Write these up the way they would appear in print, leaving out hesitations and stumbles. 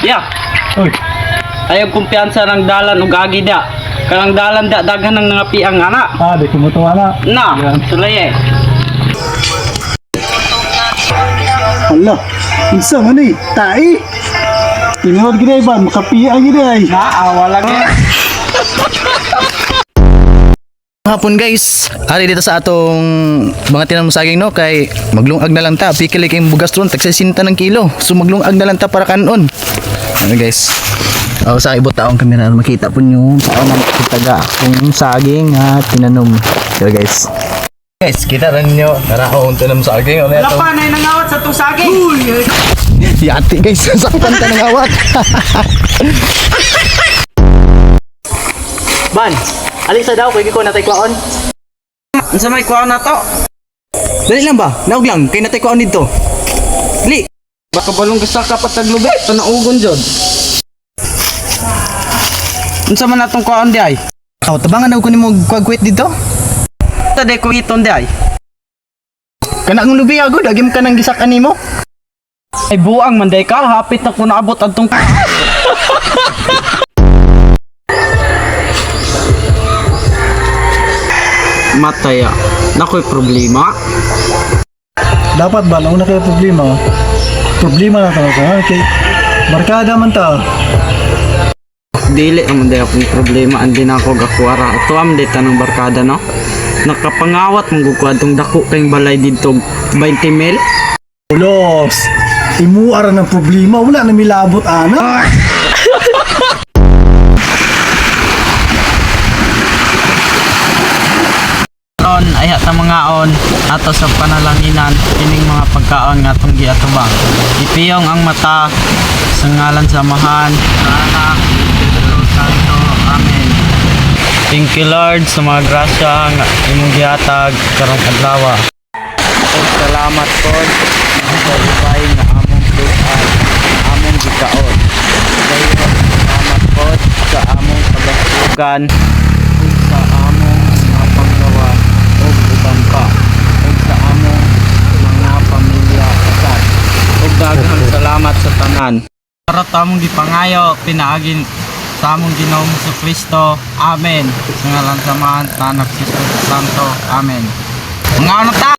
Ya, Uy, ayaw kumpiyansa ng dalan ug agi da. Kanang dalan da daghan ng mga piang ana. di kumutuwa na. Na, Yan. sulaye. Hala, isa man eh, tai. Tinawad gina ba, makapiya gina ay. Naawa lang eh. Hapon guys, ari dito sa atong mga tinanong saging no kay maglungag na lang ta, pikili kay bugas ron tag 60 ng kilo. So maglungag na lang ta para kanon. Ano guys? Sa ibot taong kamera makita po nyo paano nang taga akong saging at tinanom. So guys. Guys, kita rin nyo naraon tinanong saging. Ano Wala pa na nangawat sa tusaging. Yati guys, sakpan ta ng awat. Ban, alisa daw kay ko natay kwaon. Unsa may kwaon na to? Dali lang ba? Naog lang, kay natay ko dito. Dali. Baka balong gasa ka pataglubi, panaugon jud. Unsa man atong kwaon di ay? Oh, tabangan daw ko nimo kwagkwit dito. Tade ko iton di ay. Kana ang lubi agud, agim ka nang gisak animo. Ay buang man day ka, hapit na ko naabot adtong mataya. Nakoy problema. Dapat ba, nauna kayo problema? Problema na talaga, ha? Kay barkada man ta. Dili naman day akong problema, andi na ako gakuara. Ito am day tanong barkada no. Nakapangawat mong gugwadong dako kayong balay dito 20 mil. Ulos, imuara ng problema, wala na milabot ana. Ron ay ta mga on ato sa panalanginan kining mga pagkaon nga atong giatubang. Ipiyong ang mata sa ngalan sa Amahan, sa Anak, Espiritu Santo. Amen. Thank you Lord sa mga grasya nga imong gihatag karong adlaw. Ug salamat pod sa lupay nga among tuan, among gikaon. Dayon salamat pod sa among pagasugan ug sa among mga paggawa ug uban pa ug sa among mga pamilya usab. Ug daghang salamat sa tanan. Para ta among gipangayo pinaagin sa among Ginoong Jesucristo. Amen. Sa ngalan sa Amahan, sa Anak, sa Espiritu Santo. Amen. Mga ano ta?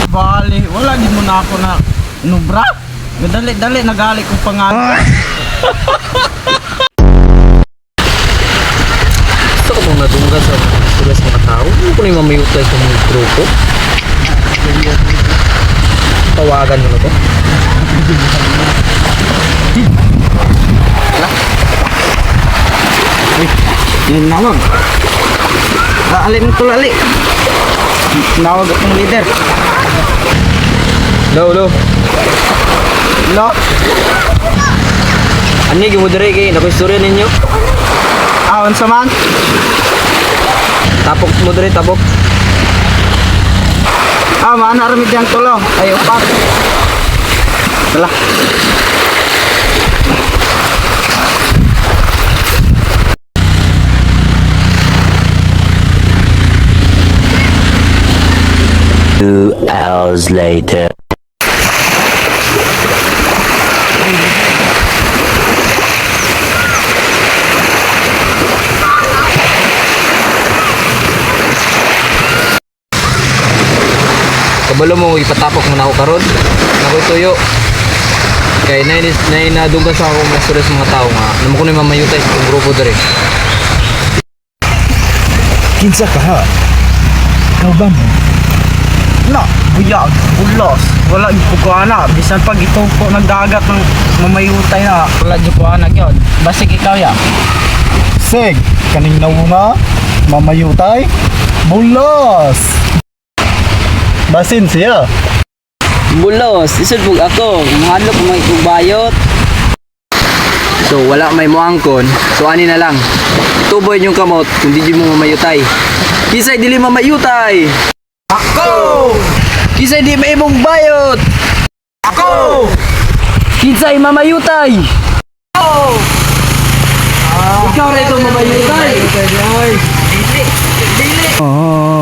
Bali, wala din mo na ako na nubra. Dali nagali kong pangalan. Gusto ko mong nadungga sa tulas mga tao. Ano ko na yung mamayutay sa mga grupo? Tawagan mo na to. Yung nawag. Alin ko lali. Nawag akong leader. Lo. Lo. Ano yung mudere kayo? Nakusturya ninyo? Awan sa man. Tapok mudere, tapok. Mana ramid yang tulo. Ay upat. Wala. Two hours later. Kabalo mo ipatapok mo na ako karon. Nakoy tuyo. Kay nay nadunggan sa ako mga stories mga tao nga. Namo ko na mamayutay sa itong grupo dere. Kinsa ka ha? Ikaw ba mo? Na, buyag, ulos. Wala yung pagkuhana. Bisan pag ito po nagdagat ng mamayutay na. Wala yung pagkuhana yun. Basig ikaw ya. Seg, kaning nauna, mamayutay, bulos. Basin siya. Bulos, isod pug ako. Mahadlok may bayot. So wala may moangkon. So ani na lang. Tuboy yung kamot kung di mo mamayutay. Kisay dili mamayutay. Ako! Kisay di may imong bayot. Ako! Kisay mamayutay. Ako! Ikaw rito mamayutay. Dili! Dili! Oh.